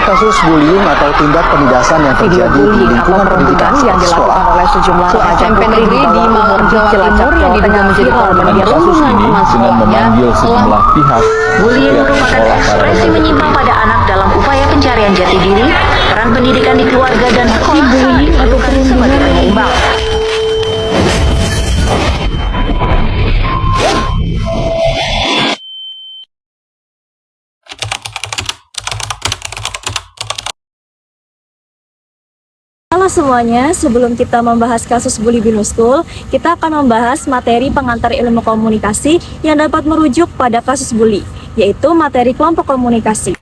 kasus bullying atau tindak penindasan yang terjadi di lingkungan pendidikan yang dilakukan oleh sejumlah remaja SMP negeri di Malang, Jawa Timur yang diduga menjadi korban kasus ini dengan memanggil sejumlah pihak. Bullying merupakan ekspresi menyimpang pada anak dalam upaya pencarian jati diri, peran pendidikan di keluarga dan sekolah saat diperlukan sebagai penyeimbang. Halo semuanya, sebelum kita membahas kasus bully Binus School, kita akan membahas materi pengantar ilmu komunikasi yang dapat merujuk pada kasus bully, yaitu materi kelompok komunikasi.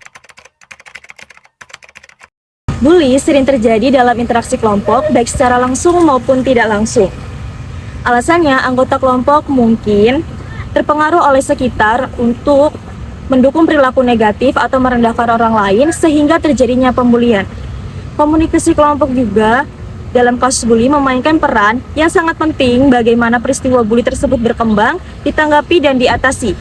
Bully sering terjadi dalam interaksi kelompok, baik secara langsung maupun tidak langsung. Alasannya, anggota kelompok mungkin terpengaruh oleh sekitar untuk mendukung perilaku negatif atau merendahkan orang lain sehingga terjadinya pembulian. Komunikasi kelompok juga dalam kasus bully memainkan peran yang sangat penting bagaimana peristiwa bully tersebut berkembang, ditanggapi, dan diatasi.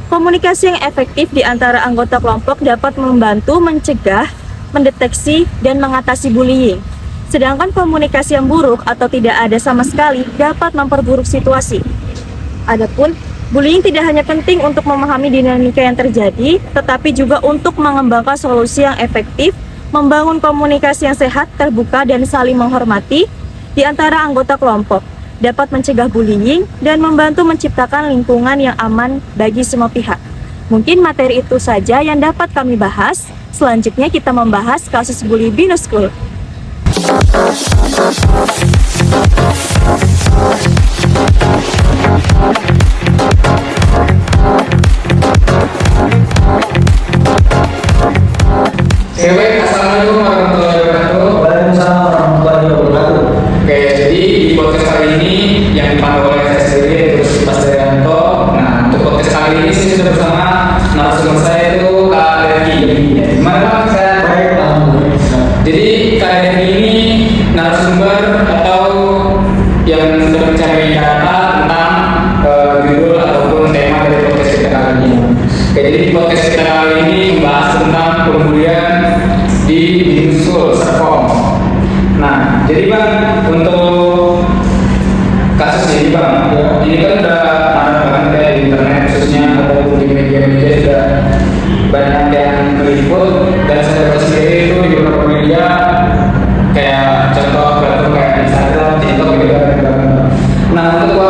Komunikasi yang efektif di antara anggota kelompok dapat membantu mencegah, mendeteksi, dan mengatasi bullying. Sedangkan komunikasi yang buruk atau tidak ada sama sekali dapat memperburuk situasi. Adapun bullying tidak hanya penting untuk memahami dinamika yang terjadi, tetapi juga untuk mengembangkan solusi yang efektif, membangun komunikasi yang sehat, terbuka, dan saling menghormati di antara anggota kelompok, dapat mencegah bullying dan membantu menciptakan lingkungan yang aman bagi semua pihak. Mungkin materi itu saja yang dapat kami bahas. Selanjutnya kita membahas kasus bully Binus School. Assalamualaikum warahmatullahi wabarakatuh. Waalaikumsalam warahmatullahi wabarakatuh. Oke, jadi di podcast kali ini yang dipandu oleh saya sendiri, terus Mas Daryanto. Nah, untuk podcast kali ini saya sudah bersama narasumber saya itu Kak Devi. Gimana Pak? Saya Baik, alhamdulillah. Jadi Kak Devi ini narasumber atau yang sudah mencari data tentang judul ataupun tema dari podcast kita kali ini. Oke, jadi di podcast kita kali ini membahas tentang pembulian di Binus School Serpong. Nah, jadi Bang, untuk kasus ini Bang, ini kan udah ada banget kayak di internet khususnya ataupun di media-media sudah banyak yang meliput, dan saya tahu sendiri itu di beberapa media kayak contoh platform kayak Instagram, TikTok gitu kan. Nah, untuk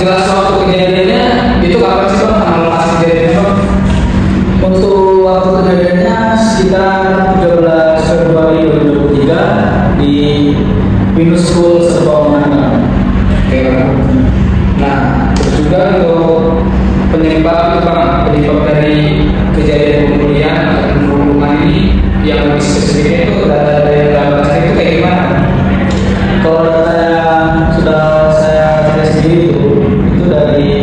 jelas waktu kejadiannya itu kapan sih Bang, tanggal lokasi kejadiannya Bang? Untuk waktu kejadiannya sekitar 13 Februari 2023 di Binus School Serpong. Oke, nah terus juga untuk penyebab itu Bang, penyebab dari kejadian pembulian atau pembunuhan ini yang lebih spesifiknya itu dari gambar itu kayak gimana? Kalau data yang sudah saya cari sendiri itu dari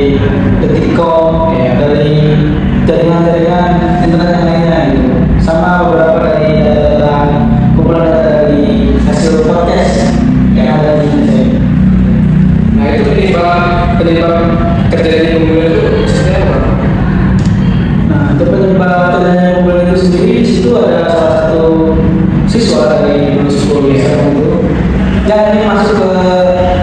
Detikcom, ya, dari jaringan-jaringan internet yang lainnya gitu. Sama beberapa dari data kumpulan data dari hasil podcast yang ada di Indonesia. Nah itu penyebab terjadi pembulian itu sebenarnya apa? Nah, untuk penyebab terjadinya pembulian itu sendiri, di situ ada salah satu siswa dari Binus School itu yang ini masuk ke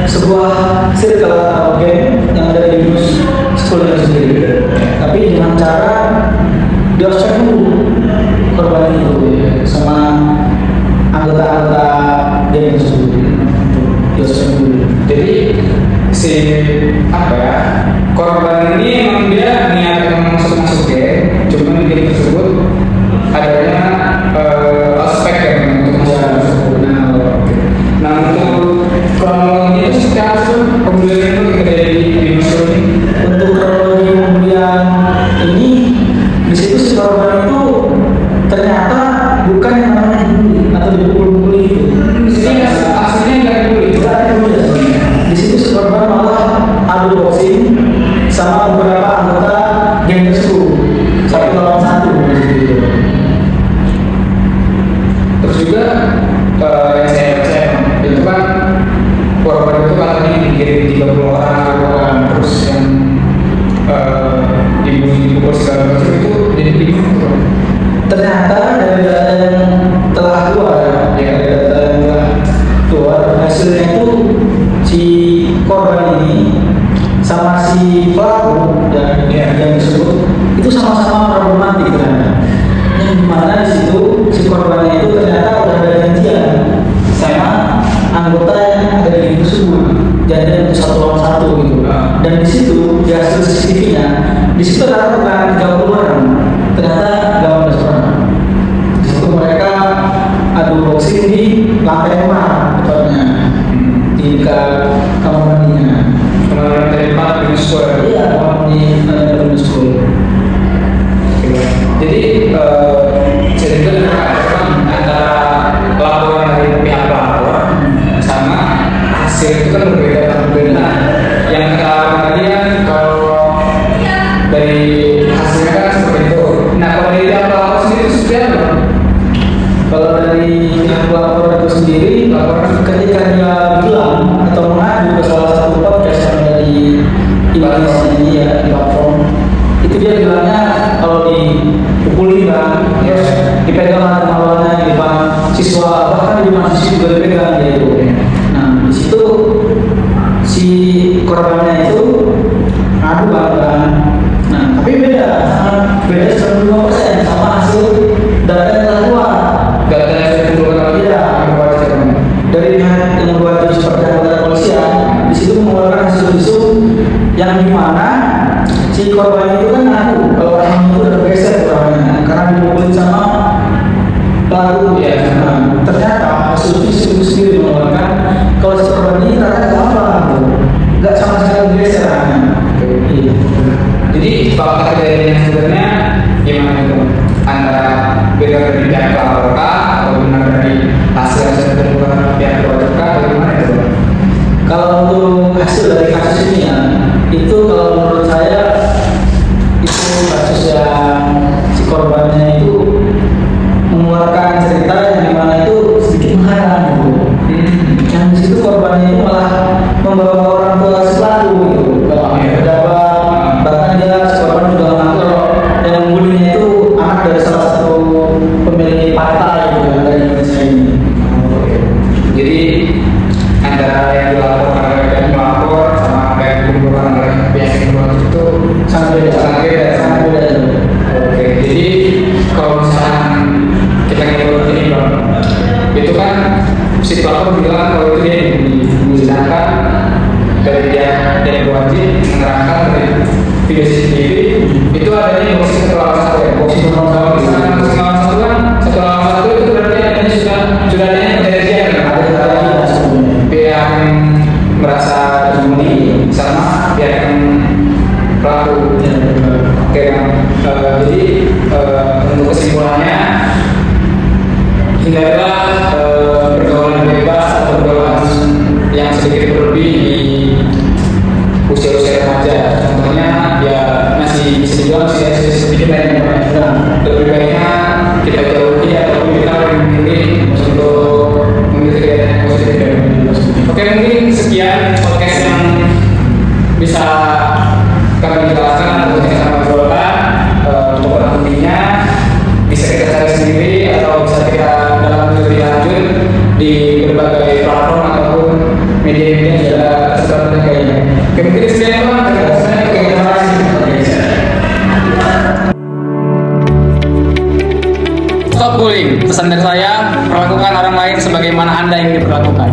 sebuah circle atau geng yang ada di Binus School itu sendiri. Tapi dengan cara di-ospek dulu korban itu sama anggota-anggota geng tersebut. Di-ospek dulu. Jadi si korban ini emang dia niat masuk geng, cuman geng tersebut adanya ospek yang untuk masuk tersebut. Nah untuk kronologi itu secara pembulian itu terjadi di Binus School ini. Untuk kronologi pembulian ini, di situ si korban itu ternyata di situ ternyata bukan 30 orang, ternyata 18 orang. Di situ mereka adu boxing di lantai 5 tepatnya, di dekat kamar mandinya. Kamar mandi Primary School. Iya, kamar mandi Primary School. Jadi cerita antara laporan dari pihak pelapor sama hasil itu kan berbeda. Yang kita lakukan tadi kan kalau dari hasilnya kan seperti itu. Nah kalau dari pihak pelapor sendiri itu seperti apa? Kalau dari pihak pelapor itu sendiri, laporan ketika dia bilang atau mengadu ke salah satu podcast yang ada di Indonesia ini ya, di platform, itu dia bilangnya kalau dipukuli kan, terus dipegang malu-maluannya di depan siswa, bahkan di depan siswa juga dipegang gitu. Nah di situ si korbannya itu ngadu kan. Nah tapi beda 95% sama hasil data yang telah keluar. Data yang sudah dikeluarkan Dari pihak yang membuat seperti anggota kepolisian, di situ mengeluarkan hasil visum yang dimana si korban itu kan ngaku kalau orang itu udah bergeser orangnya karena dipukulin sama pelaku. Iya. Nah, ternyata hasil visum itu sendiri mengeluarkan kalau si korban ini ternyata nggak apa, nggak sama sekali bergeser orangnya. Iya. Jadi fakta kejadiannya sebenarnya gimana itu? Antara beda dari pihak pelapor atau benar dari hasil yang sudah dikeluarkan pihak pelapor atau gimana itu? Kalau untuk hasil dari kasus ini ya, itu kalau menurut saya itu kasus yang si korbannya itu mengeluarkan cerita yang dimana itu sedikit menghalang gitu. Yang di situ korbannya itu malah membawa orang tua si pelaku gitu. Kalau pejabat, bahkan dia si korban juga mengaku kalau yang membunuhnya itu anak dari salah satu pemilik partai gitu dari Indonesia ini. Jadi antara yang dilaporkan oleh pihak pelapor sama apa yang dikumpulkan oleh pihak yang dilaporkan itu Sangat beda. Oke, jadi kalau misalkan kita ngikut ini bang, itu kan si pelapor bilang kalau itu dia yang sedangkan dari dia yang wajib menerangkan dari video CCTV itu adanya boxing satu lawan satu ya, boxing kalau misalkan boxing lawan satu kan satu lawan satu itu berarti adanya sudah adanya perjanjian kan, ada pihak yang merasa dimuni sama pihak yang pelaku. Oke, jadi untuk kesimpulannya hindarilah pergaulan bebas atau pergaulan yang sedikit berlebih di usia-usia remaja. Contohnya ya masih bisa dibilang usia sedikit lain. Lebih baiknya kita jauhi ataupun kita memilih untuk memilih kegiatan yang positif. Oke, mungkin sekian podcast yang bisa kami jelaskan atau kita ngobrolkan. Untuk nantinya bisa kita cari sendiri atau bisa kita dalam lebih lanjut di berbagai platform ataupun media-media yang sudah tersebar kayaknya. Oke, mungkin sekian Bang. Terima kasih. Stop bullying. Pesan dari saya, perlakukan orang lain sebagaimana Anda ingin diperlakukan.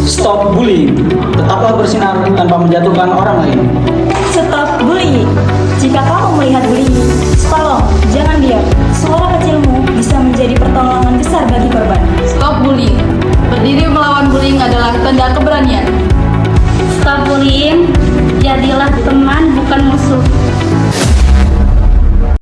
Stop bullying. Tetaplah bersinar tanpa menjatuhkan orang lain. Stop bullying. Jika kamu melihat bullying, tolong jangan diam. Suara